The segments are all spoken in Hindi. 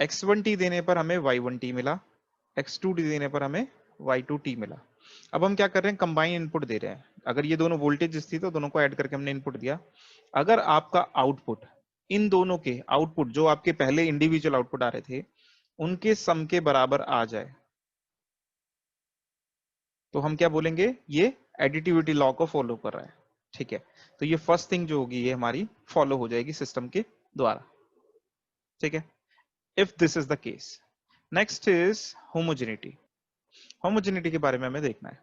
x1t देने पर हमें y1t मिला, x2t देने पर हमें y2t मिला। अब हम क्या कर रहे हैं, कंबाइन इनपुट दे रहे हैं। अगर ये दोनों वोल्टेज थी तो दोनों को ऐड करके हमने इनपुट दिया। अगर आपका आउटपुट इन दोनों के आउटपुट जो आपके पहले इंडिविजुअल आउटपुट आ रहे थे उनके सम के बराबर आ जाए तो हम क्या बोलेंगे, ये एडिटिविटी लॉ को फॉलो कर रहा है। ठीक है, तो ये फर्स्ट थिंग जो होगी ये हमारी फॉलो हो जाएगी सिस्टम के द्वारा। ठीक है, if this is the case. Next is homogeneity. Homogeneity के बारे में हमें देखना है।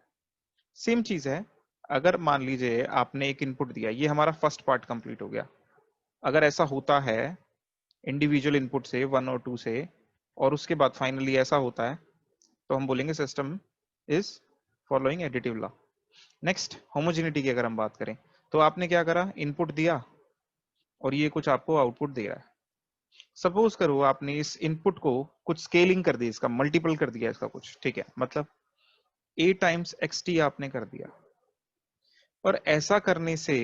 सेम चीज है, अगर मान लीजिए आपने एक इनपुट दिया, ये हमारा फर्स्ट पार्ट कंप्लीट हो गया। अगर ऐसा होता है इंडिविजुअल इनपुट से 1 और 2 से, और उसके बाद फाइनली ऐसा होता है, तो हम बोलेंगे system is following additive law. Next homogeneity की अगर हम बात करें, तो आपने क्या करा, इनपुट दिया और ये कुछ आपको आउटपुट दे रहा है। सपोज करो आपने इस इनपुट को कुछ स्केलिंग कर दी, इसका मल्टीपल कर दिया इसका कुछ, ठीक है, मतलब a टाइम्स xt आपने कर दिया, और ऐसा करने से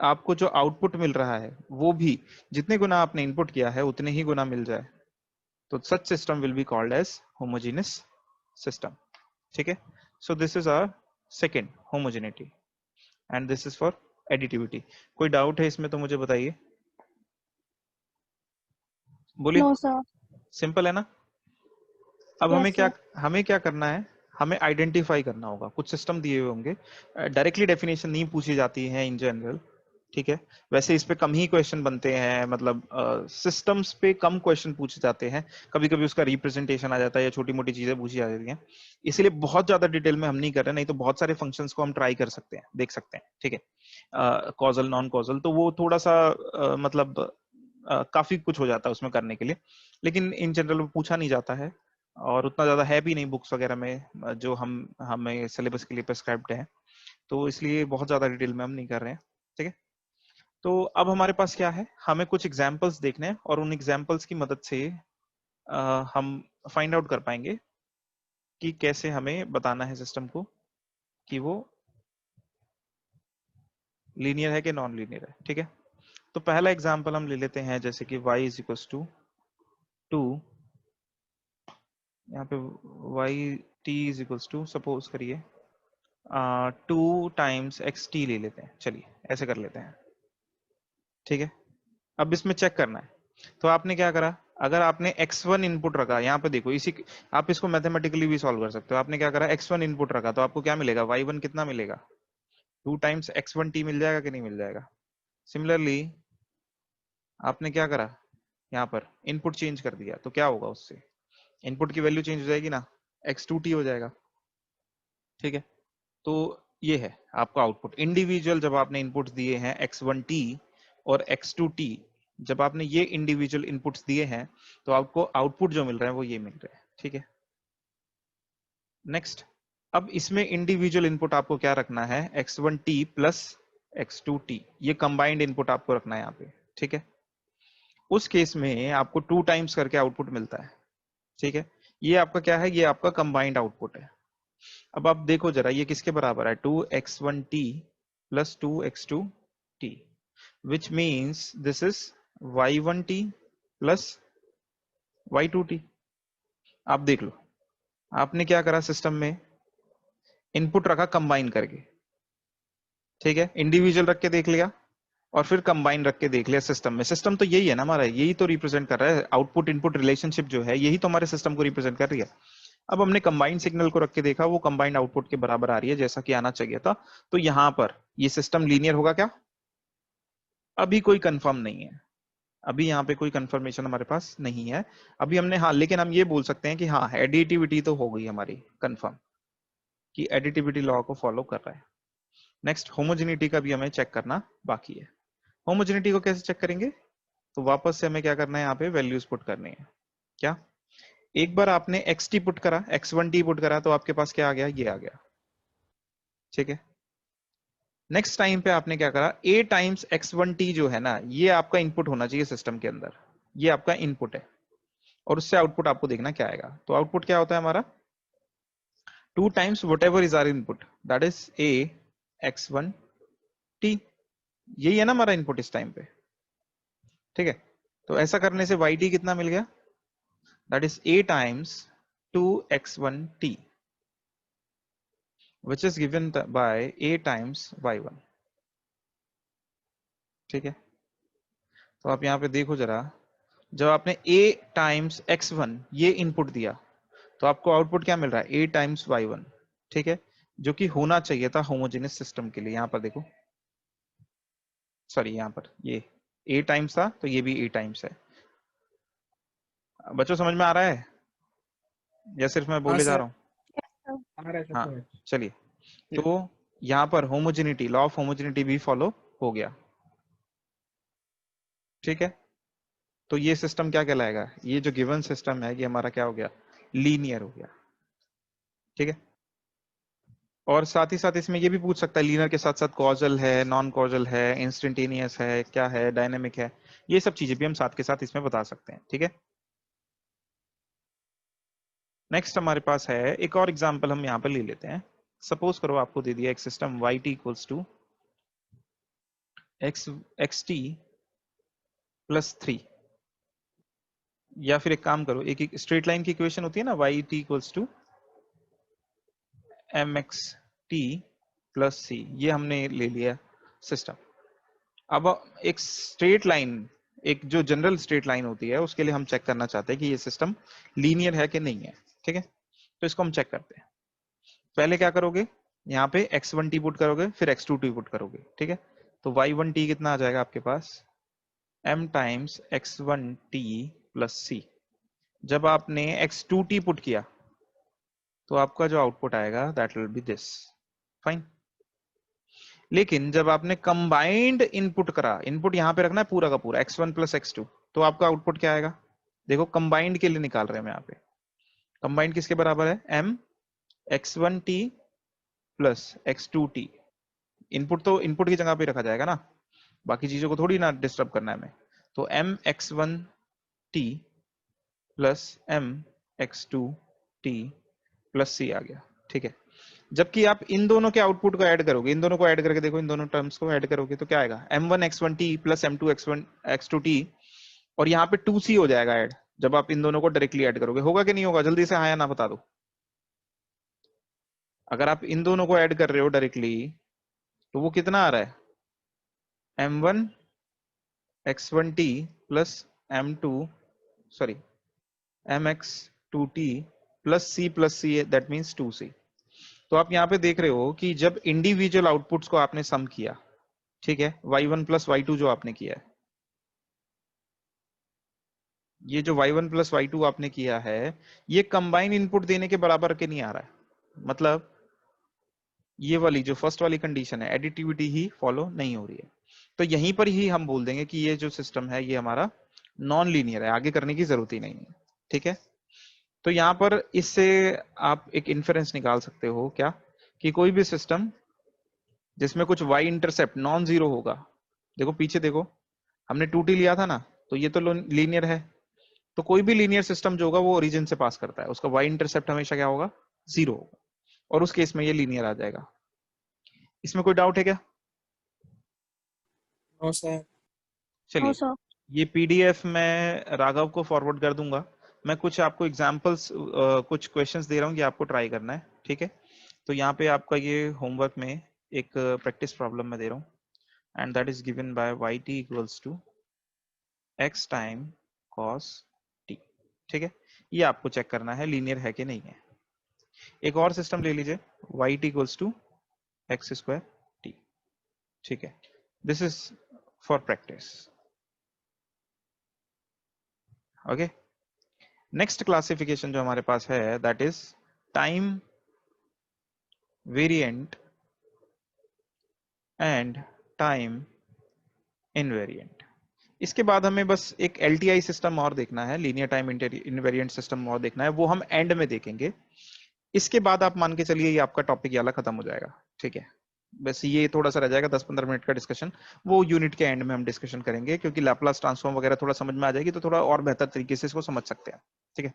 आपको जो आउटपुट मिल रहा है वो भी जितने गुना आपने इनपुट किया है उतने ही गुना मिल जाए, तो such system will be called as homogeneous system. ठीक है, so this is our second homogeneity and this is for additivity. कोई डाउट है इसमें तो मुझे बताइए, बोलिए। No sir. सिंपल है ना। अब यस सर। हमें क्या करना है, हमें आइडेंटिफाई करना होगा। कुछ सिस्टम दिए हुए होंगे, डायरेक्टली डेफिनेशन नहीं पूछी जाती है इन जनरल। ठीक है, वैसे इस पे कम ही क्वेश्चन बनते हैं, मतलब सिस्टम्स पे कम क्वेश्चन पूछे जाते हैं। कभी कभी उसका रिप्रेजेंटेशन आ जाता है या छोटी मोटी चीजें पूछी जाती हैं, इसलिए बहुत ज्यादा डिटेल में हम नहीं कर रहे, नहीं तो बहुत सारे फंक्शंस को हम ट्राई कर सकते हैं, देख सकते हैं। ठीक है, कॉजल नॉन कॉजल तो वो थोड़ा सा मतलब काफी कुछ हो जाता है उसमें करने के लिए, लेकिन इन जनरल वो पूछा नहीं जाता है, और उतना ज्यादा है भी नहीं बुक्स वगैरह में जो हम हमें सिलेबस के लिए प्रेस्क्राइब्ड है, तो इसलिए बहुत ज्यादा डिटेल में हम नहीं कर रहे हैं। ठीक है, तो अब हमारे पास क्या है, हमें कुछ एग्जाम्पल्स देखने हैं और उन एग्जाम्पल्स की मदद से हम फाइंड आउट कर पाएंगे कि कैसे हमें बताना है सिस्टम को कि वो लीनियर है कि नॉन लीनियर है। ठीक है, तो पहला एग्जाम्पल हम ले लेते हैं, जैसे कि y इज इक्वल टू 2, यहाँ पे y t is equal to, suppose करिए 2 टाइम्स एक्स टी ले लेते हैं, चलिए ऐसे कर लेते हैं। ठीक है, अब इसमें चेक करना है, तो आपने क्या करा, अगर आपने x1 इनपुट रखा, यहाँ पे देखो इसी, आप इसको मैथमेटिकली भी सॉल्व कर सकते हो। आपने क्या करा, x1 इनपुट रखा, तो आपको क्या मिलेगा, y1 कितना मिलेगा, 2 टाइम्स x1t मिल जाएगा कि नहीं मिल जाएगा। सिमिलरली आपने क्या करा, यहाँ पर इनपुट चेंज कर दिया, तो क्या होगा उससे, इनपुट की वैल्यू चेंज हो जाएगी ना, x2t हो जाएगा। ठीक है, तो ये है आपका आउटपुट। इंडिविजुअल जब आपने इनपुट्स दिए हैं x1t और x2t, जब आपने ये इंडिविजुअल इनपुट्स दिए हैं तो आपको आउटपुट जो मिल रहा है वो ये मिल रहा है। ठीक है, नेक्स्ट, अब इसमें इंडिविजुअल इनपुट आपको क्या रखना है, x1t प्लस x2t, ये कंबाइंड इनपुट आपको रखना है यहाँ पे। ठीक है, उस केस में आपको 2 टाइम्स करके आउटपुट मिलता है। ठीक है, ये आपका क्या है, ये आपका कंबाइंड आउटपुट है। अब आप देखो जरा ये किसके बराबर है, 2x1t plus 2x2t, which means this is y1t plus y2t। आप देख लो, आपने क्या करा, सिस्टम में इनपुट रखा कंबाइन करके। ठीक है, इंडिविजुअल रख के देख लिया और फिर कंबाइन रख के देख लिया सिस्टम में। सिस्टम तो यही है ना हमारा, यही तो रिप्रेजेंट कर रहा है, आउटपुट इनपुट रिलेशनशिप जो है यही तो हमारे सिस्टम को रिप्रेजेंट कर रही है। अब हमने कंबाइंड सिग्नल को रख के देखा, वो कंबाइंड आउटपुट के बराबर आ रही है जैसा कि आना चाहिए था, तो यहां पर ये सिस्टम लीनियर होगा क्या, अभी कोई कंफर्म नहीं है, अभी यहाँ पे कोई कंफर्मेशन हमारे पास नहीं है अभी हमने, हाँ लेकिन हम ये बोल सकते हैं कि हाँ एडिटिविटी तो हो गई हमारी कंफर्म, कि एडिटिविटी लॉ को फॉलो कर रहा है। नेक्स्ट होमोजेनिटी का भी हमें चेक करना बाकी है। होमोजेनिटी को कैसे चेक करेंगे, तो वापस से हमें क्या करना है, यहाँ पे वैल्यूज पुट करनी है। क्या, एक बार आपने xt पुट करा, x1t पुट करा, तो आपके पास क्या आ गया, ये आ गया। ठीक है, नेक्स्ट टाइम पे आपने क्या करा, a टाइम्स x1t जो है ना, ये आपका इनपुट होना चाहिए सिस्टम के अंदर, ये आपका इनपुट है, और उससे आउटपुट आपको देखना क्या आएगा। तो आउटपुट क्या होता है हमारा, 2 times whatever is our input, that is a x1t, यही है ना हमारा इनपुट इस टाइम पे। ठीक है, तो ऐसा करने से yt कितना मिल गया, that is a times 2x1t which is given by a times y1। ठीक है, तो आप यहाँ पे देखो जरा, जब आपने a टाइम्स x1 ये इनपुट दिया तो आपको आउटपुट क्या मिल रहा है, a टाइम्स y1। ठीक है, जो कि होना चाहिए था होमोजेनियस सिस्टम के लिए। यहाँ पर देखो, सॉरी यहाँ पर ये a टाइम्स था तो ये भी a टाइम्स है। बच्चों समझ में आ रहा है या सिर्फ मैं हाँ बोले जा सर। रहा हूँ? आ रहा है सर, हाँ समझ। चलिए, तो यहाँ पर होमोजेनिटी, लॉ ऑफ होमोजेनिटी भी फॉलो हो गया। ठीक है, तो ये सिस्टम क्या कहलाएगा, ये जो गिवन सिस्टम है ये हमारा क्या हो गया, लीनियर हो गया। ठीक है, और साथ ही साथ इसमें ये भी पूछ सकता है लीनियर के साथ साथ कॉजल है, नॉन कॉजल है, इंस्टेंटेनियस है, क्या है, डायनेमिक है, ये सब चीजें भी हम साथ के साथ इसमें बता सकते हैं। ठीक है, नेक्स्ट हमारे पास है एक और एग्जांपल, हम यहाँ पर ले लेते हैं। सपोज करो आपको दे दिया एक system y t equals to X T plus 3, या फिर एक काम करो, एक स्ट्रेट लाइन की इक्वेशन होती है ना, y t equals to M X T plus C, ये हमने ले लिया सिस्टम। अब एक स्ट्रेट लाइन, एक जो जनरल स्ट्रेट लाइन होती है उसके लिए हम चेक करना चाहते हैं कि ये सिस्टम लीनियर है कि नहीं है। ठीक है, तो इसको हम चेक करते हैं। पहले क्या करोगे, यहाँ पे x1t पुट करोगे, फिर x2t पुट करोगे। ठीक है, तो y1t कितना आ जाएगा आपके पास, m times x1t plus c। जब आपने x2t पुट किया तो आपका जो आउटपुट आएगा that will be this. Fine, लेकिन जब आपने कंबाइंड इनपुट करा, इनपुट यहां पे रखना है पूरा का पूरा x1 प्लस x2, तो आपका आउटपुट क्या आएगा, देखो कंबाइंड के लिए निकाल रहे हैं हम यहाँ पे। कंबाइंड किसके बराबर है, m x1t plus x2t। Input तो इनपुट की जगह पे रखा जाएगा ना, बाकी चीजों को थोड़ी ना डिस्टर्ब करना है हमें। तो m x1t plus m x2t plus c आ गया। ठीक है, जबकि आप इन दोनों के आउटपुट को ऐड करोगे, इन दोनों को ऐड करके देखो, इन दोनों टर्म्स को ऐड करोगे तो क्या आएगा, m1 x1t plus m2 x2t, और यहाँ पे 2c हो जाएगा ऐड। जब आप इन दोनों को डायरेक्टली ऐड करोगे, होगा कि नहीं होगा, जल्दी से हाँ या ना बता दो। अगर आप इन दोनों को ऐड कर रहे हो डायरेक्टली तो वो कितना आ रहा है, m1 x1t plus m2 sorry mx2t plus c, that means 2c। तो आप यहाँ पे देख रहे हो कि जब इंडिविजुअल आउटपुट्स को आपने सम किया, ठीक है, y1 प्लस y2 जो आपने किया है, ये जो y1 प्लस y2 आपने किया है, ये कंबाइन इनपुट देने के बराबर के नहीं आ रहा है। मतलब ये वाली जो फर्स्ट वाली कंडीशन है, एडिटिविटी ही फॉलो नहीं हो रही है। तो यहीं पर ही हम बोल देंगे कि ये जो सिस्टम है ये हमारा नॉन लीनियर है, आगे करने की जरूरत ही नहीं है। ठीक है, तो यहाँ पर इससे आप एक इन्फेरेंस निकाल सकते हो क्या, कि कोई भी सिस्टम जिसमें कुछ y इंटरसेप्ट नॉन जीरो होगा, देखो पीछे देखो, हमने 2t लिया था ना, तो ये तो लीनियर है। तो कोई भी लीनियर सिस्टम जो होगा वो ओरिजिन से पास करता है, उसका y इंटरसेप्ट हमेशा क्या होगा, जीरो होगा, और उस केस में ये लीनियर आ जाएगा। इसमें कोई डाउट है क्या? No sir. चलिए, ये पीडीएफ मैं राघव को फॉरवर्ड कर दूंगा। मैं कुछ आपको एग्जांपल्स, कुछ क्वेश्चंस दे रहा हूँ कि आपको ट्राई करना है। ठीक है, तो यहाँ पे आपका ये होमवर्क में एक प्रैक्टिस प्रॉब्लम मैं दे रहा हूँ, and that is given by yt equals to x time cos t। ठीक है, ये आपको चेक करना है लीनियर है कि नहीं है। एक और सिस्टम ले लीजिए, yt equals to X square t। ठीक है, this is for practice. Okay, next classification जो हमारे पास है that is time variant and time invariant. इसके बाद हमें बस एक LTI सिस्टम और देखना है, लीनियर टाइम इनवेरिएंट सिस्टम और देखना है, वो हम एंड में देखेंगे। इसके बाद आप मान के चलिए ये आपका टॉपिक ये वाला खत्म हो जाएगा। ठीक है, बस ये थोड़ा सा रह जाएगा 10-15 मिनट का डिस्कशन, वो यूनिट के एंड में हम डिस्कशन करेंगे, क्योंकि लैपलास ट्रांसफॉर्म वगैरह थोड़ा समझ में आ जाएगी तो थोड़ा और बेहतर तरीके से इसको समझ सकते हैं। ठीक है,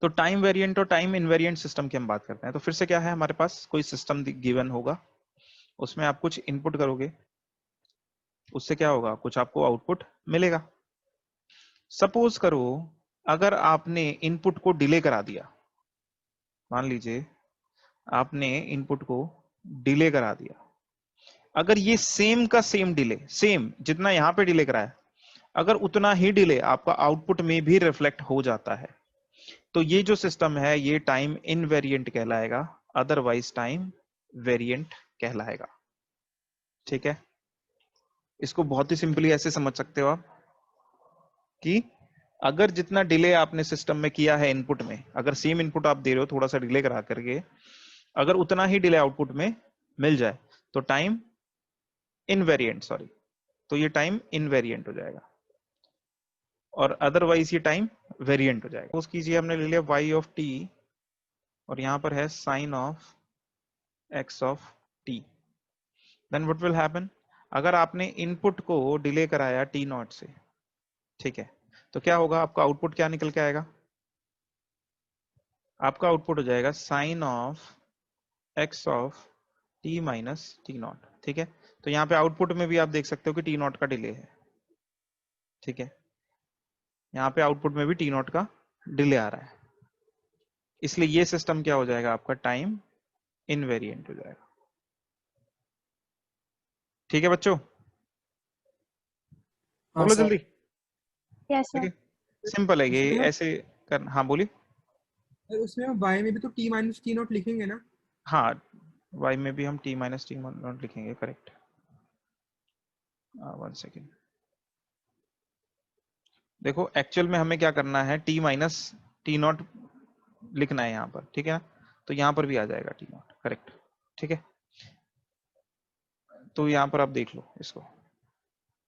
तो टाइम वेरिएंट और टाइम इनवेरिएंट सिस्टम की हम बात करते हैं। तो फिर से क्या है, हमारे पास कोई सिस्टम गिवन होगा, उसमें आप कुछ इनपुट करोगे, उससे क्या होगा, कुछ आपको आउटपुट मिलेगा। सपोज करो अगर आपने इनपुट को डिले करा दिया, मान लीजिए आपने इनपुट को डिले करा दिया, अगर ये सेम का सेम डिले, सेम जितना यहां पे डिले कराया, अगर उतना ही डिले आपका आउटपुट में भी रिफ्लेक्ट हो जाता है, तो ये जो सिस्टम है ये टाइम इनवेरिएंट कहलाएगा, अदरवाइज टाइम वेरिएंट कहलाएगा। ठीक है, इसको बहुत ही सिंपली ऐसे समझ सकते हो आप कि अगर जितना डिले आपने सिस्टम में किया है इनपुट में, अगर सेम इनपुट आप दे रहे हो थोड़ा सा डिले करा करके, अगर उतना ही डिले आउटपुट में मिल जाए तो टाइम इनवेरिएंट, सॉरी, तो ये टाइम इनवेरिएंट हो जाएगा, और अदरवाइज ये टाइम वेरिएंट हो जाएगा। सपोज कीजिए हमने ले लिया y ऑफ t और यहां पर है sine of x of t, then what will happen, अगर आपने इनपुट को डिले कराया t नॉट से, ठीक है, तो क्या होगा, आपका आउटपुट क्या निकल के आएगा, आपका आउटपुट हो जाएगा sine of x of t minus T naught. ठीक है, तो यहाँ पे आउटपुट में भी आप देख सकते हो कि टी नॉट का डिले है। ठीक है, यहाँ पे आउटपुट में भी टी नॉट का डिले आ रहा है, इसलिए ये सिस्टम क्या हो जाएगा, आपका टाइम इनवेरिएंट हो जाएगा। ठीक है बच्चों, हाँ बोलो सर। जल्दी। Yes sir. ठीक है, सिंपल है ये, उसमें ऐसे करना। हाँ बोलिए। उसमें हम y में भी तो t माइनस टी नॉट लिखेंगे ना? हाँ, y में भी हम t माइनस टी नॉट लिखेंगे, करेक्ट। 1 सेकेंड, देखो एक्चुअल में हमें क्या करना है, t माइनस टी नॉट लिखना है यहाँ पर, ठीक है ना, तो यहाँ पर भी आ जाएगा टी नॉट, करेक्ट। ठीक है, तो यहाँ पर आप देख लो इसको,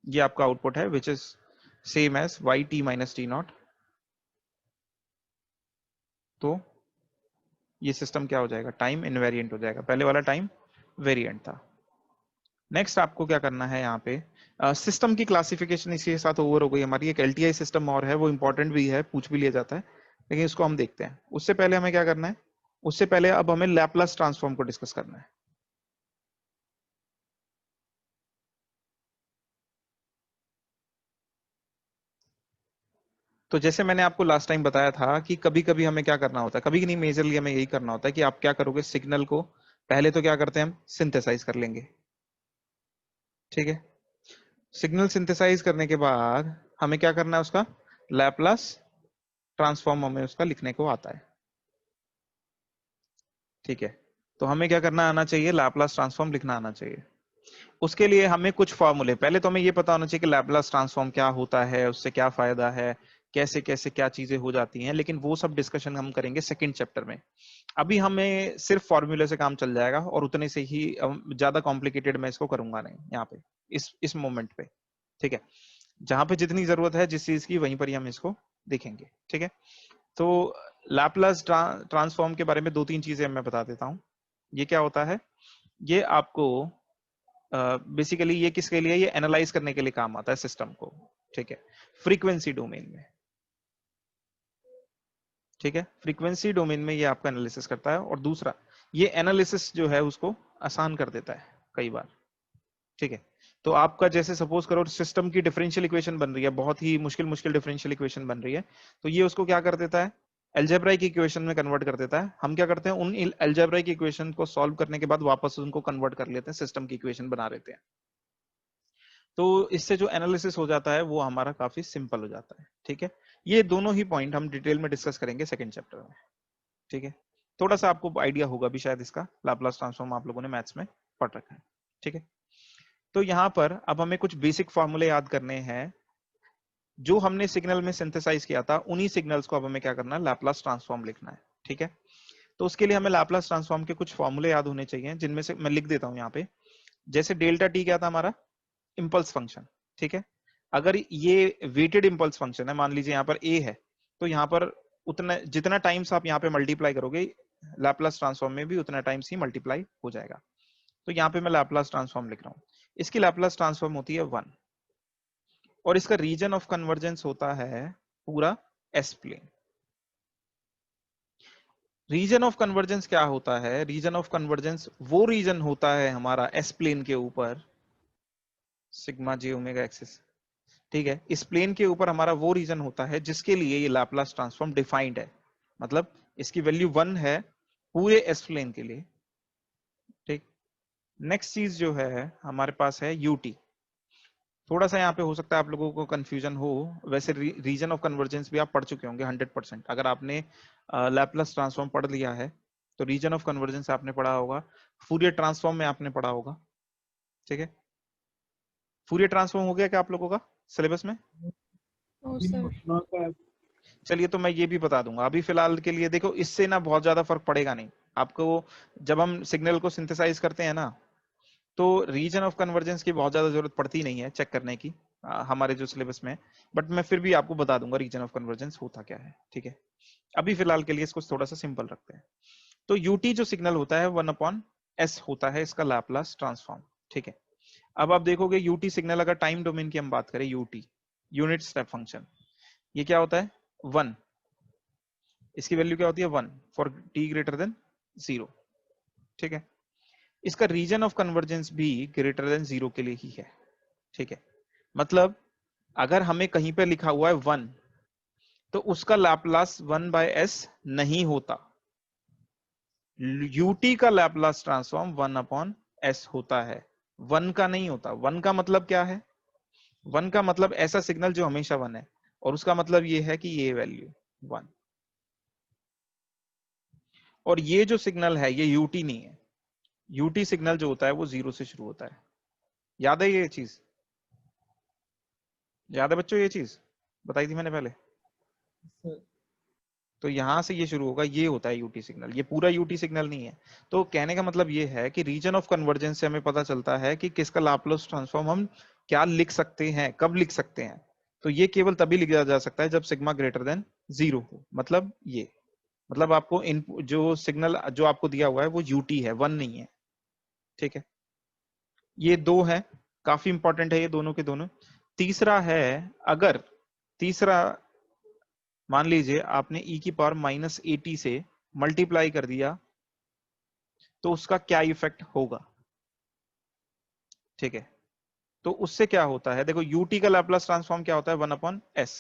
ये आपका आउटपुट है which is same as Y T minus T naught, तो ये सिस्टम क्या हो जाएगा, टाइम इनवेरिएंट हो जाएगा, पहले वाला टाइम वेरिएंट था। नेक्स्ट आपको क्या करना है, यहाँ पे सिस्टम की क्लासिफिकेशन इसी के साथ ओवर हो गई हमारी। एक एलटीआई सिस्टम और है, वो इंपॉर्टेंट भी है, पूछ भी लिया जाता है, लेकिन इसको हम देखते हैं। उससे पहले हमें क्या करना है, उससे पहले अब हमें लैपलास ट्रांसफॉर्म को डिस्कस करना है। तो जैसे मैंने आपको लास्ट टाइम बताया था कि कभी कभी हमें क्या करना होता है, कभी नहीं, मेजरली हमें यही करना होता है कि आप क्या करोगे, सिग्नल को पहले तो क्या करते हैं हम, सिंथेसाइज कर लेंगे। ठीक है, सिग्नल सिंथेसाइज करने के बाद हमें क्या करना है, उसका लैपलास ट्रांसफॉर्म हमें उसका लिखने को आता है। ठीक है, तो हमें क्या करना आना चाहिए, लैपलास ट्रांसफॉर्म लिखना आना चाहिए। उसके लिए हमें कुछ फॉर्मूले, पहले तो हमें ये पता होना चाहिए कि लैपलास ट्रांसफॉर्म क्या होता है, उससे क्या फायदा है, कैसे कैसे क्या चीजें हो जाती हैं, लेकिन वो सब डिस्कशन हम करेंगे सेकंड चैप्टर में। अभी हमें सिर्फ फॉर्मूले से काम चल जाएगा, और उतने से ही ज्यादा कॉम्प्लिकेटेड मैं इसको करूंगा नहीं यहाँ पे, इस मोमेंट पे। ठीक है, जहां पे जितनी जरूरत है जिस चीज की, वहीं पर ही हम इसको देखेंगे। ठीक है, तो लैपलास ट्रांसफॉर्म के बारे में दो तीन चीजें मैं बता देता हूँ। ये क्या होता है, ये आपको बेसिकली ये किसके लिए, ये एनालाइज करने के लिए काम आता है सिस्टम को। ठीक है, फ्रीक्वेंसी डोमेन में। ठीक है, फ्रीक्वेंसी डोमेन में ये आपका एनालिसिस करता है, और दूसरा ये एनालिसिस जो है उसको आसान कर देता है कई बार। ठीक है, तो आपका जैसे सपोज करो सिस्टम की डिफरेंशियल इक्वेशन बन रही है, बहुत ही मुश्किल मुश्किल डिफरेंशियल इक्वेशन बन रही है, तो ये उसको क्या कर देता है, एल्जेब्राइक इक्वेशन में कन्वर्ट कर देता है। हम क्या करते हैं, उन एल्जेब्राइक इक्वेशन को सॉल्व करने के बाद वापस उनको कन्वर्ट कर लेते हैं, सिस्टम की इक्वेशन बना लेते हैं। तो इससे जो एनालिसिस हो जाता है वो हमारा काफी सिंपल हो जाता है। ठीक है, ये दोनों ही पॉइंट हम डिटेल में डिस्कस करेंगे सेकंड चैप्टर में। ठीक है, थोड़ा सा आपको आइडिया होगा भी शायद इसका, लैपलास ट्रांसफॉर्म आप लोगों ने मैथ्स में पढ़ रखा है। ठीक है, तो यहाँ पर अब हमें कुछ बेसिक फॉर्मूले याद करने हैं जो हमने सिग्नल में सिंथेसाइज किया था, उन्हीं सिग्नल्स को अब हमें क्या करना है, लैपलास ट्रांसफॉर्म लिखना है। ठीक है, तो उसके लिए हमें लैपलास ट्रांसफॉर्म के कुछ फॉर्मूले याद होने चाहिए, जिनमें से मैं लिख देता हूं यहाँ पे। जैसे डेल्टा टी क्या था हमारा, इंपल्स फंक्शन। ठीक है, अगर ये वेटेड इंपल्स फंक्शन है, मान लीजिए यहाँ पर ए है, तो यहाँ पर उतना जितना टाइम्स आप यहाँ पे मल्टीप्लाई करोगे, लैपलास ट्रांसफॉर्म में भी उतना टाइम्स ही मल्टीप्लाई हो जाएगा। तो यहाँ पे मैं लैपलास ट्रांसफॉर्म लिख रहा हूँ, इसकी लैपलास ट्रांसफॉर्म होती है 1, और इसका रीजन ऑफ कन्वर्जेंस होता है पूरा S plane. Region of convergence क्या होता है, रीजन ऑफ कन्वर्जेंस वो रीजन होता है हमारा एस प्लेन के ऊपर, सिग्मा जे ओमेगा एक्सिस। ठीक है। इस प्लेन के ऊपर हमारा वो रीजन होता है जिसके लिए ये लैपलास ट्रांसफॉर्म डिफाइंड है, मतलब इसकी वैल्यू 1 है पूरे एस प्लेन के लिए। ठीक। नेक्स्ट चीज जो है हमारे पास है यूटी। थोड़ा सा यहाँ पे हो सकता है आप लोगों को कंफ्यूजन हो, वैसे रीजन ऑफ कन्वर्जेंस भी आप पढ़ चुके होंगे 100%। अगर आपने लैपलास ट्रांसफॉर्म पढ़ लिया है तो रीजन ऑफ कन्वर्जेंस आपने पढ़ा होगा, फूरियर ट्रांसफॉर्म में आपने पढ़ा होगा। ठीक है, फूरियर ट्रांसफॉर्म हो गया क्या आप लोगों का सिलेबस में? ओ सर। चलिए तो मैं ये भी बता दूंगा अभी फिलहाल के लिए। देखो इससे ना बहुत ज्यादा फर्क पड़ेगा नहीं आपको। जब हम सिग्नल को सिंथेसाइज करते हैं ना, तो रीजन ऑफ कन्वर्जेंस की बहुत ज्यादा जरूरत पड़ती नहीं है चेक करने की हमारे जो सिलेबस में। बट मैं फिर भी आपको बता दूंगा रीजन ऑफ कन्वर्जेंस होता क्या है। ठीक है, अभी फिलहाल के लिए इसको थोड़ा सा सिंपल रखते हैं। तो यूटी जो सिग्नल होता है 1/s होता है इसका लैपलास ट्रांसफॉर्म। ठीक है, अब आप देखोगे यूटी सिग्नल, अगर टाइम डोमेन की हम बात करें, यूटी यूनिट स्टेप फंक्शन, ये क्या होता है 1। इसकी वैल्यू क्या होती है 1 फॉर t ग्रेटर देन 0। ठीक है, इसका रीजन ऑफ कन्वर्जेंस भी ग्रेटर देन 0 के लिए ही है। ठीक है, मतलब अगर हमें कहीं पे लिखा हुआ है 1 तो उसका लैपलास 1/s नहीं होता। यूटी का लैपलास ट्रांसफॉर्म 1/s होता है, 1 का नहीं होता। 1 का मतलब क्या है? 1 का मतलब ऐसा सिग्नल जो हमेशा 1 है, और उसका मतलब ये है कि ये वैल्यू 1। और ये जो सिग्नल है ये यूटी नहीं है। यूटी सिग्नल जो होता है वो 0 से शुरू होता है। याद है ये चीज? याद है बच्चों? ये चीज बताई थी मैंने पहले। तो यहां से ये शुरू होगा, ये होता है यूटी सिग्नल, ये पूरा यूटी सिग्नल नहीं है। तो कहने का मतलब ये है कि रीजन ऑफ कन्वर्जेंस से हमें पता चलता है कि किसका लाप्लास ट्रांसफॉर्म हम क्या लिख सकते हैं, कब लिख सकते हैं। तो ये केवल तभी लिखा जा सकता है जब सिग्मा ग्रेटर देन 0 हो। मतलब ये, मतलब आपको इनपुट जो सिग्नल जो आपको दिया हुआ है वो यूटी है, 1 नहीं है। ठीक है, ये दो है, काफी इंपॉर्टेंट है ये दोनों के दोनों। तीसरा है, अगर तीसरा मान लीजिए आपने e की पावर -80 से मल्टीप्लाई कर दिया तो उसका क्या इफेक्ट होगा? ठीक है, तो उससे क्या होता है, देखो यूटी का लैपलास ट्रांसफॉर्म क्या होता है 1/s।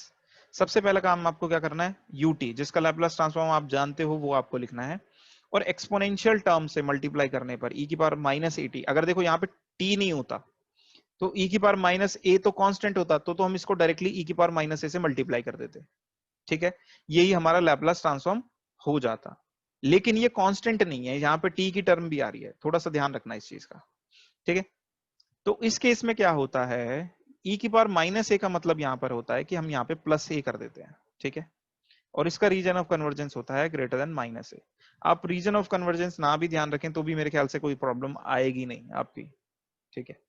सबसे पहला काम आपको क्या करना है, यूटी जिसका लैपलास ट्रांसफॉर्म आप जानते हो वो आपको लिखना है, और एक्सपोनेंशियल टर्म से मल्टीप्लाई करने पर e की पावर -80। अगर देखो यहाँ पे t नहीं होता तो e की पावर -a तो कांस्टेंट होता, तो हम इसको डायरेक्टली e की पावर -a से मल्टीप्लाई कर देते। ठीक है, यही हमारा लैपलास ट्रांसफॉर्म हो जाता। लेकिन ये कांस्टेंट नहीं है, यहाँ पे t की टर्म भी आ रही है, थोड़ा सा ध्यान रखना इस चीज का। ठीक है, तो इस केस में क्या होता है, e की पावर -a का मतलब यहाँ पर होता है कि हम यहाँ पे +a कर देते हैं। ठीक है, और इसका रीजन ऑफ कन्वर्जेंस होता है ग्रेटर देन -a। आप रीजन ऑफ कन्वर्जेंस ना भी ध्यान रखें तो भी मेरे ख्याल से कोई प्रॉब्लम आएगी नहीं आपकी। ठीक है,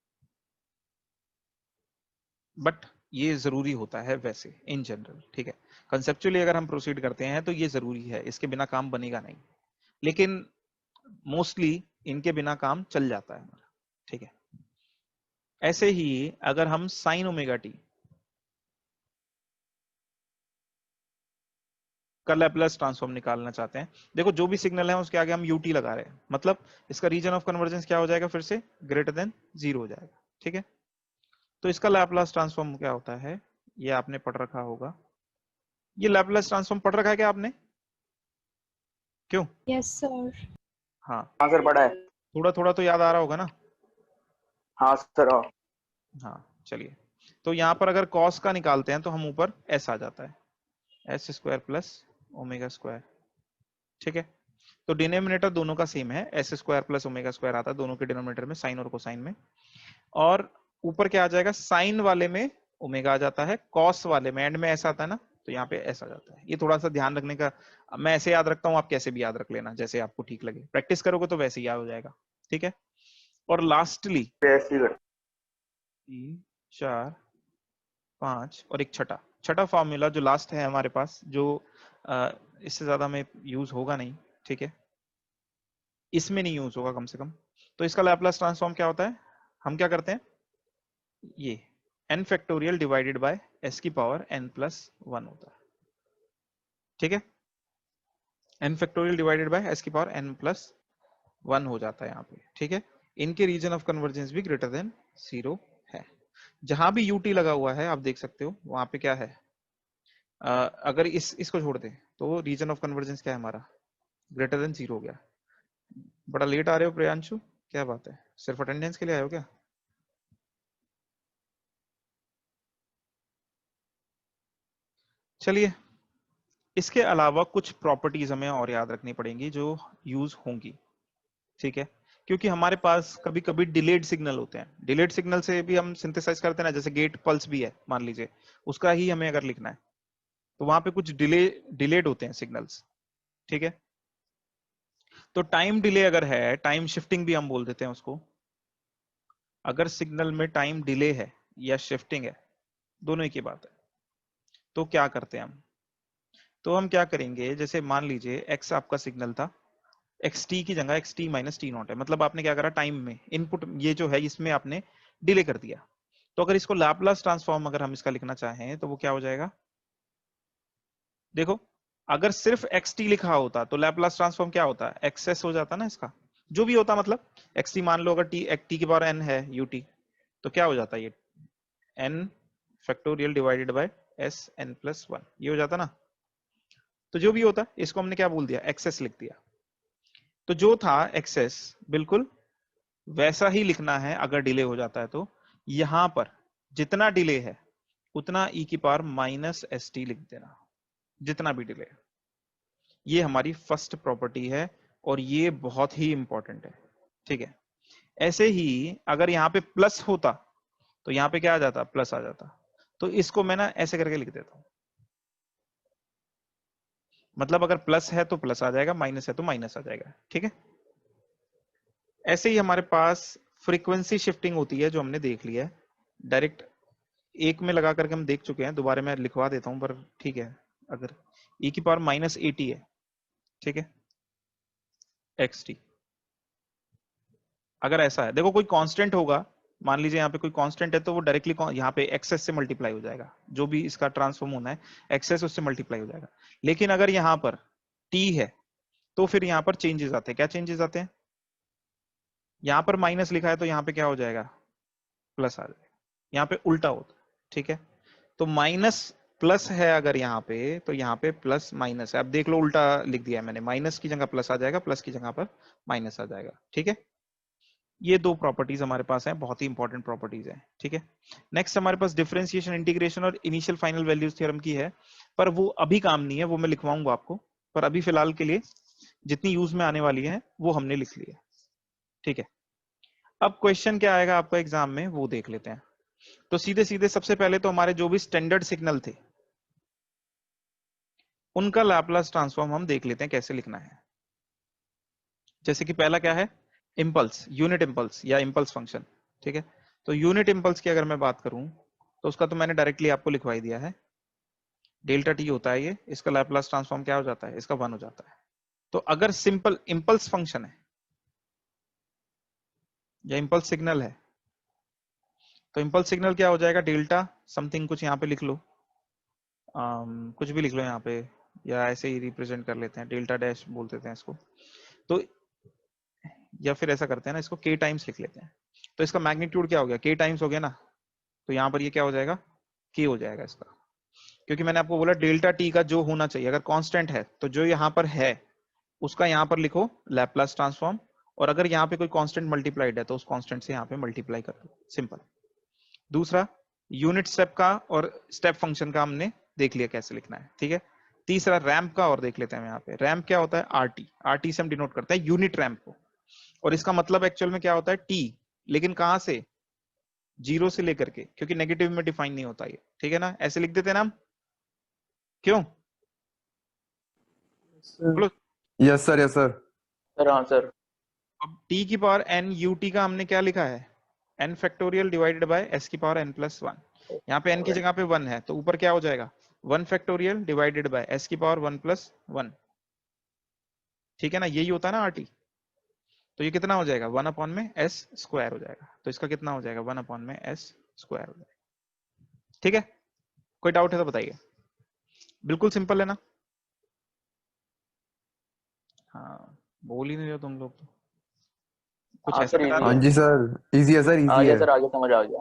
बट ये जरूरी होता है वैसे इन जनरल। ठीक है, कंसेप्चुअली अगर हम प्रोसीड करते हैं तो ये जरूरी है, इसके बिना काम बनेगा नहीं, लेकिन मोस्टली इनके बिना काम चल जाता है हमारा। ठीक है, ऐसे ही अगर हम साइन ओमेगा टी का लैपलास ट्रांसफॉर्म निकालना चाहते हैं, देखो जो भी सिग्नल है उसके आगे हम यूटी लगा रहे हैं, मतलब इसका रीजन ऑफ कन्वर्जेंस क्या हो जाएगा, फिर से ग्रेटर देन 0 हो जाएगा। ठीक है, तो इसका लैपलास ट्रांसफॉर्म क्या होता है, ये आपने पढ़ रखा होगा। ये लैपलास ट्रांसफॉर्म पढ़ रखा है क्या आपने? क्यों? Yes sir. हाँ, हाँ सर पढ़ा है। थोड़ा थोड़ा तो याद आ रहा होगा ना। हाँ सर। हाँ हाँ चलिए, तो यहाँ पर अगर कॉस का निकालते हैं तो हम ऊपर एस आ जाता है, s² प्लस ओमेगा स्क्वायर। ठीक है, तो डिनोमिनेटर दोनों का सेम है, s² प्लस ओमेगा स्क्वायर आता है दोनों के डिनोमिनेटर में, साइन और कोसाइन में। और ऊपर क्या आ जाएगा, साइन वाले में ओमेगा आ जाता है, कॉस वाले में एंड में ऐसा आता है ना, तो यहाँ पे ऐसा आ जाता है। ये थोड़ा सा ध्यान रखने का, मैं ऐसे याद रखता हूँ, आप कैसे भी याद रख लेना जैसे आपको ठीक लगे, प्रैक्टिस करोगे तो वैसे ही याद हो जाएगा। ठीक है, और लास्टली ऐसे ही कर। 3 4 5 और एक छठा छठा फॉर्मूला जो लास्ट है हमारे पास, जो इससे ज्यादा में यूज होगा नहीं। ठीक है, इसमें नहीं यूज होगा कम से कम। तो इसका लैपलास ट्रांसफॉर्म क्या होता है, हम क्या करते हैं, ये n factorial divided bye s की पावर n प्लस 1 होता है। ठीक है, n factorial divided bye s की पावर n प्लस 1 हो जाता है यहाँ पे। ठीक है, इनके रीजन ऑफ कन्वर्जेंस भी ग्रेटर देन 0 है। जहां भी यूटी लगा हुआ है आप देख सकते हो वहां पे क्या है, अगर इसको छोड़ दे तो रीजन ऑफ कन्वर्जेंस क्या है हमारा, ग्रेटर देन 0 हो गया। बड़ा लेट आ रहे हो प्रियांशु, क्या बात है, सिर्फ अटेंडेंस के लिए आए हो क्या? चलिए, इसके अलावा कुछ प्रॉपर्टीज हमें और याद रखनी पड़ेंगी जो यूज होंगी, ठीक है, क्योंकि हमारे पास कभी कभी डिलेड सिग्नल होते हैं। डिलेड सिग्नल से भी हम सिंथेसाइज करते हैं ना, जैसे गेट पल्स भी है मान लीजिए, उसका ही हमें अगर लिखना है तो वहां पे कुछ डिलेड होते हैं सिग्नल्स, ठीक है। तो टाइम डिले अगर है, टाइम शिफ्टिंग भी हम बोल देते हैं उसको, अगर सिग्नल में टाइम डिले है या शिफ्टिंग है, दोनों ही की बात है, तो क्या करते हैं हम, तो हम क्या करेंगे, जैसे मान लीजिए एक्स आपका सिग्नल था, एक्स टी की जगह x T minus T not है, मतलब आपने क्या करा, टाइम में इनपुट ये जो है इसमें आपने डिले कर दिया। तो अगर इसको लैपलास ट्रांसफॉर्म अगर हम इसका लिखना चाहें तो वो क्या हो जाएगा, देखो अगर सिर्फ एक्स टी लिखा होता तो लैपलास ट्रांसफॉर्म क्या होता, एक्सेस हो जाता ना इसका, जो भी होता, मतलब एक्स टी मान लो अगर टी की पावर एन है यूटी, तो क्या हो जाता है ये N factorial divided by S N plus one, ये हो जाता ना। तो जो भी होता इसको हमने क्या बोल दिया, एक्सेस लिख दिया। तो जो था एक्सेस बिल्कुल वैसा ही लिखना है अगर डिले हो जाता है तो, यहां पर जितना डिले है उतना ई की पावर माइनस एस टी लिख देना, जितना भी डिले। ये हमारी फर्स्ट प्रॉपर्टी है और ये बहुत ही इंपॉर्टेंट है, ठीक है। ऐसे ही अगर यहाँ पे प्लस होता तो यहाँ पे क्या आ जाता, प्लस आ जाता। तो इसको मैं ना ऐसे करके लिख देता हूं, मतलब अगर प्लस है तो प्लस आ जाएगा, माइनस है तो माइनस आ जाएगा, ठीक है। ऐसे ही हमारे पास फ्रीक्वेंसी शिफ्टिंग होती है जो हमने देख लिया है, डायरेक्ट एक में लगा करके हम देख चुके हैं, दोबारा मैं लिखवा देता हूं पर ठीक है। अगर e की पावर माइनस एटी है, ठीक है, एक्स टी, अगर ऐसा है, देखो कोई कांस्टेंट होगा, मान लीजिए यहाँ पे कोई कांस्टेंट है तो वो डायरेक्टली यहाँ पे एक्सेस से मल्टीप्लाई हो जाएगा, जो भी इसका ट्रांसफॉर्म होना है एक्सेस उससे मल्टीप्लाई हो जाएगा। लेकिन अगर यहाँ पर t है तो फिर यहाँ पर चेंजेस आते हैं, क्या चेंजेस आते हैं, यहाँ पर माइनस लिखा है तो यहाँ पे क्या हो जाएगा, प्लस आ जाएगा, यहाँ पे उल्टा होता है, ठीक है। तो माइनस प्लस है अगर यहाँ पे, तो यहाँ पे प्लस माइनस है, अब देख लो उल्टा लिख दिया है मैंने, माइनस की जगह प्लस आ जाएगा, प्लस की जगह पर माइनस आ जाएगा, ठीक है। ये दो प्रॉपर्टीज हमारे पास हैं, बहुत ही इंपॉर्टेंट प्रॉपर्टीज हैं, ठीक है। नेक्स्ट हमारे पास डिफरेंशिएशन, इंटीग्रेशन और इनिशियल फाइनल वैल्यूज थ्योरम की है, पर वो अभी काम नहीं है, वो मैं लिखवाऊंगा आपको, पर अभी फिलहाल के लिए जितनी यूज में आने वाली है वो हमने लिख ली है, ठीक है। अब क्वेश्चन क्या आएगा आपका एग्जाम में वो देख लेते हैं। तो सीधे सीधे सबसे पहले तो हमारे जो भी स्टैंडर्ड सिग्नल थे उनका लैपलास ट्रांसफॉर्म हम देख लेते हैं कैसे लिखना है। जैसे कि पहला क्या है, इंपल्स, यूनिट इंपल्स या इंपल्स फंक्शन, ठीक है। तो यूनिट इंपल्स की अगर मैं बात करूं तो उसका तो मैंने डायरेक्टली आपको लिखवाई दिया है, डेल्टा टी होता है ये, इसका लैपलास ट्रांसफॉर्म क्या हो जाता है, इसका 1 हो जाता है। तो अगर सिंपल इंपल्स फंक्शन है या इंपल्स सिग्नल है तो इंपल्स सिग्नल क्या हो जाएगा, डेल्टा समथिंग कुछ यहाँ पे लिख लो, कुछ भी लिख लो यहाँ पे, या ऐसे ही रिप्रेजेंट कर लेते हैं, डेल्टा डैश बोल देते हैं इसको, तो या फिर ऐसा करते हैं ना, इसको k टाइम्स लिख लेते हैं। तो इसका मैग्नीट्यूड क्या हो गया, k टाइम्स हो गया ना, तो यहाँ पर ये क्या हो जाएगा, k हो जाएगा इसका, क्योंकि मैंने आपको बोला डेल्टा t का जो होना चाहिए अगर कांस्टेंट है तो जो यहाँ पर है उसका यहाँ पर लिखो लैपलास ट्रांसफॉर्म, और अगर यहाँ पे कोई कांस्टेंट मल्टीप्लाइड है तो उस कांस्टेंट से यहाँ पे मल्टीप्लाई कर दो, सिंपल। दूसरा यूनिट स्टेप का और स्टेप फंक्शन का हमने देख लिया कैसे लिखना है, ठीक है। तीसरा रैंप का और देख लेते हैं, यहाँ पे रैंप क्या होता है, आरटी, आरटी से हम डिनोट करते हैं यूनिट रैंप को, और इसका मतलब एक्चुअल में क्या होता है, टी, लेकिन कहां से, 0 से लेकर के, क्योंकि नेगेटिव में डिफाइन नहीं होता ये, ठीक है ना, ऐसे लिख देते हैं ना हम, क्यों, बोलो। Yes sir, yes sir. Sir हाँ सर। अब टी की पावर एन यूटी का हमने क्या लिखा है, N factorial divided by S की पावर एन प्लस वन, यहाँ पे एन की जगह पे 1 है तो ऊपर क्या हो जाएगा, 1 फैक्टोरियल डिवाइडेड बाय एस की पावर 1 प्लस 1, ठीक है ना, यही होता है ना आरटी। तो ये कितना हो जाएगा, 1 अपॉन में एस स्क्वायर हो जाएगा, तो इसका कितना हो जाएगा, 1 अपॉन में एस स्क्वायर हो जाएगा, ठीक है। कोई डाउट है तो बताइए, बिल्कुल सिंपल है ना। हाँ बोल ही नहीं रहे तुम लोग तो, कुछ हाँ ऐसा सर लगा इजी रहा हाँ है। हूँ। जी सर, इजी है सर, आ इजी गया है। सर, आगे समझ आ गया।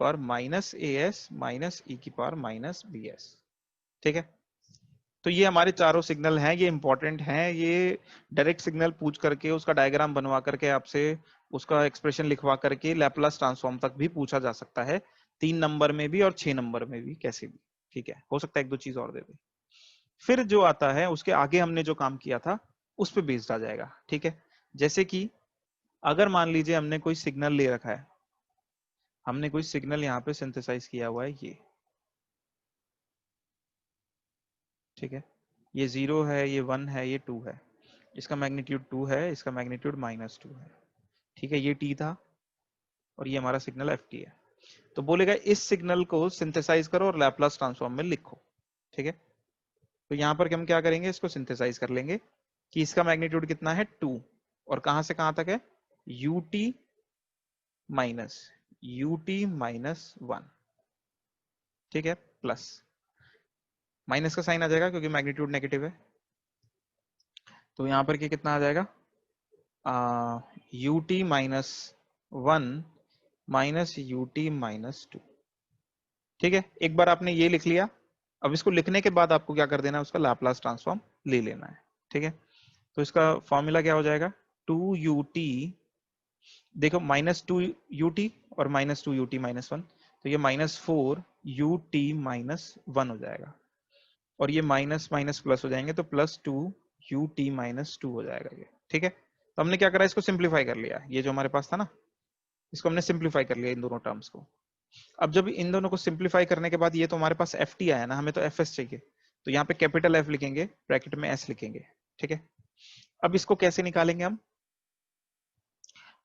Power minus AS minus e की पावर माइनस BS। ठीक है, तो ये हमारे चारों सिग्नल हैं, ये इंपॉर्टेंट हैं। ये डायरेक्ट सिग्नल पूछ करके उसका डायग्राम बनवा करके आपसे उसका एक्सप्रेशन लिखवा करके लैपलास ट्रांसफॉर्म तक भी पूछा जा सकता है, 3 नंबर में भी और 6 नंबर में भी, कैसे भी। ठीक है, हो सकता है 1-2 चीज और दे दे। फिर जो आता है उसके आगे हमने जो काम किया था उस पे बेस्ड आ जाएगा। ठीक है, जैसे कि अगर मान लीजिए हमने कोई सिग्नल ले रखा है, हमने कोई सिग्नल यहाँ पे सिंथेसाइज किया हुआ है ये, ठीक है, ये 0 है, ये 1 है, ये 2 है, इसका मैग्नीट्यूड 2 है, इसका मैग्नीट्यूड -2 है। ठीक है, ये t था और ये हमारा सिग्नल ft है। तो बोलेगा इस सिग्नल को सिंथेसाइज करो और लैपलास ट्रांसफॉर्म में लिखो। ठीक है, तो यहाँ पर हम क्या करेंगे, इसको सिंथेसाइज कर लेंगे कि इसका मैग्नीट्यूड कितना है 2 और कहां से कहां तक है ut माइनस 1। ठीक है, प्लस माइनस का साइन आ जाएगा क्योंकि मैग्नीट्यूड नेगेटिव है, तो यहाँ पर कितना आ जाएगा ut -1 माइनस ut -2। ठीक है, एक बार आपने ये लिख लिया, अब इसको लिखने के बाद आपको क्या कर देना है, उसका लाप्लास ट्रांसफॉर्म ले लेना है। ठीक है, तो इसका फॉर्मूला क्या हो जाएगा, 2ut, देखो -2ut और -2ut -1, तो ये -4ut -1 हो जाएगा और ये माइनस माइनस प्लस हो जाएंगे तो +2ut -2 हो जाएगा ये। ठीक है, तो हमने क्या करा, इसको सिंप्लीफाई कर लिया, ये जो हमारे पास था ना इसको हमने सिंप्लीफाई कर लिया इन दोनों टर्म्स को। अब जब इन दोनों को सिंप्लीफाई करने के बाद ये तो हमारे पास ft आया ना, हमें तो fs चाहिए, तो यहाँ पे कैपिटल F लिखेंगे, ब्रैकेट में s लिखेंगे। ठीक है, अब इसको कैसे निकालेंगे हम,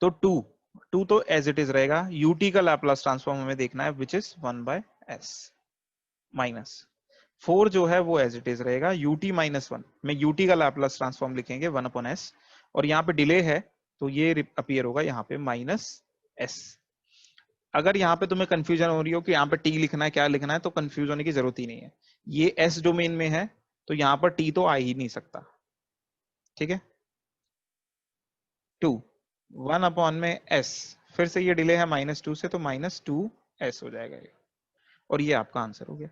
तो 2 तो एज इट इज रहेगा, ut का लैपलास ट्रांसफॉर्म हमें देखना है विच इज 1/s, माइनस 4 जो है वो एज इट इज रहेगा, ut -1 में ut का लैपलास ट्रांसफॉर्म लिखेंगे 1/s और यहाँ पे डिले है तो ये अपीयर होगा यहाँ पे -s। अगर यहाँ पे तुम्हें कंफ्यूजन हो रही हो कि यहाँ पे t लिखना है क्या लिखना है, तो कंफ्यूज होने की जरूरत ही नहीं है, ये s डोमेन में है तो यहाँ पर t तो आ ही नहीं सकता। ठीक है, 2 1/s में s, फिर से ये डिले है -2 से तो -2s हो जाएगा ये, और ये आपका आंसर हो गया।